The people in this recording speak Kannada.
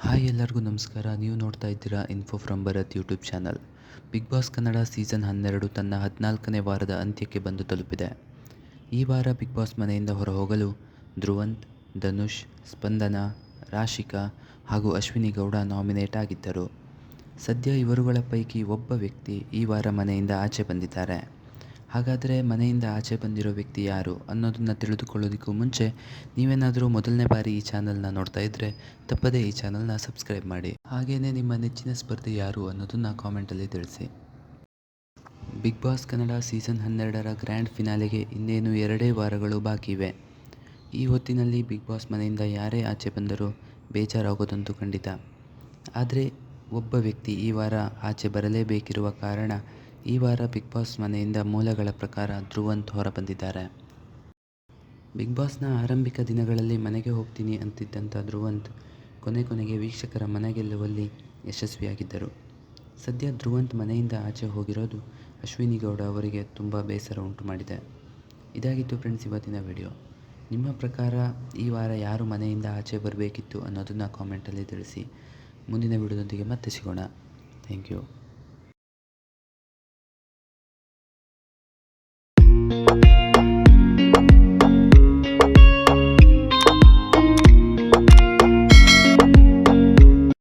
ಹಾಯ್ ಎಲ್ಲರಿಗೂ ನಮಸ್ಕಾರ. ನೀವು ನೋಡ್ತಾ ಇದ್ದೀರಾ info from Bharat YouTube channel. Bigg boss Kannada season 12 ತನ್ನ 14ನೇ ವಾರದ ಅಂತ್ಯಕ್ಕೆ ಬಂದು ತಲುಪಿದೆ. ಈ ವಾರ ಬಿಗ್ ಬಾಸ್ ಮನೆಯಿಂದ ಹೊರಹೋಗಲು ಧ್ರುವಂತ್, ಧನುಷ್, ಸ್ಪಂದನ, ರಾಶಿಕಾ ಹಾಗೂ ಅಶ್ವಿನಿ ಗೌಡ ನಾಮಿನೇಟ್ ಆಗಿದ್ದರು. ಸದ್ಯ ಇವರುಗಳ ಪೈಕಿ ಒಬ್ಬ ವ್ಯಕ್ತಿ ಈ ವಾರ ಮನೆಯಿಂದ ಆಚೆ ಬಂದಿದ್ದಾರೆ. ಹಾಗಾದರೆ ಮನೆಯಿಂದ ಆಚೆ ಬಂದಿರೋ ವ್ಯಕ್ತಿ ಯಾರು ಅನ್ನೋದನ್ನು ತಿಳಿದುಕೊಳ್ಳೋದಕ್ಕೂ ಮುಂಚೆ ನೀವೇನಾದರೂ ಮೊದಲನೇ ಬಾರಿ ಈ ಚಾನಲ್ನ ನೋಡ್ತಾ ಇದ್ದರೆ ತಪ್ಪದೇ ಈ ಚಾನಲ್ನ ಸಬ್ಸ್ಕ್ರೈಬ್ ಮಾಡಿ. ಹಾಗೆಯೇ ನಿಮ್ಮ ನೆಚ್ಚಿನ ಸ್ಪರ್ಧಿ ಯಾರು ಅನ್ನೋದನ್ನು ಕಾಮೆಂಟಲ್ಲಿ ತಿಳಿಸಿ. ಬಿಗ್ ಬಾಸ್ ಕನ್ನಡ ಸೀಸನ್ 12ರ ಗ್ರ್ಯಾಂಡ್ ಫಿನಾಲೆಗೆ ಇನ್ನೇನು 2 ವಾರಗಳು ಬಾಕಿ ಇವೆ. ಈ ಹೊತ್ತಿನಲ್ಲಿ ಬಿಗ್ ಬಾಸ್ ಮನೆಯಿಂದ ಯಾರೇ ಆಚೆ ಬಂದರೂ ಬೇಜಾರಾಗೋದಂತೂ ಖಂಡಿತ. ಆದರೆ ಒಬ್ಬ ವ್ಯಕ್ತಿ ಈ ವಾರ ಆಚೆ ಬರಲೇಬೇಕಿರುವ ಕಾರಣ ಈ ವಾರ ಬಿಗ್ ಬಾಸ್ ಮನೆಯಿಂದ ಮೂಲಗಳ ಪ್ರಕಾರ ಧ್ರುವಂತ್ ಹೊರಬಂದಿದ್ದಾರೆ. ಬಿಗ್ ಬಾಸ್ನ ಆರಂಭಿಕ ದಿನಗಳಲ್ಲಿ ಮನೆಗೆ ಹೋಗ್ತೀನಿ ಅಂತಿದ್ದಂಥ ಧ್ರುವಂತ್ ಕೊನೆಗೆ ವೀಕ್ಷಕರ ಮನಗೆಲ್ಲುವಲ್ಲಿ ಯಶಸ್ವಿಯಾಗಿದ್ದರು. ಸದ್ಯ ಧ್ರುವಂತ್ ಮನೆಯಿಂದ ಆಚೆ ಹೋಗಿರೋದು ಅಶ್ವಿನಿ ಗೌಡ ಅವರಿಗೆ ತುಂಬ ಬೇಸರ ಉಂಟು ಮಾಡಿದೆ. ಇದಾಗಿತ್ತು ಫ್ರೆಂಡ್ಸ್ ಇವತ್ತಿನ ವಿಡಿಯೋ. ನಿಮ್ಮ ಪ್ರಕಾರ ಈ ವಾರ ಯಾರು ಮನೆಯಿಂದ ಆಚೆ ಬರಬೇಕಿತ್ತು ಅನ್ನೋದನ್ನು ಕಾಮೆಂಟಲ್ಲಿ ತಿಳಿಸಿ. ಮುಂದಿನ ವಿಡಿಯೋದೊಂದಿಗೆ ಮತ್ತೆ ಸಿಗೋಣ. Thank you.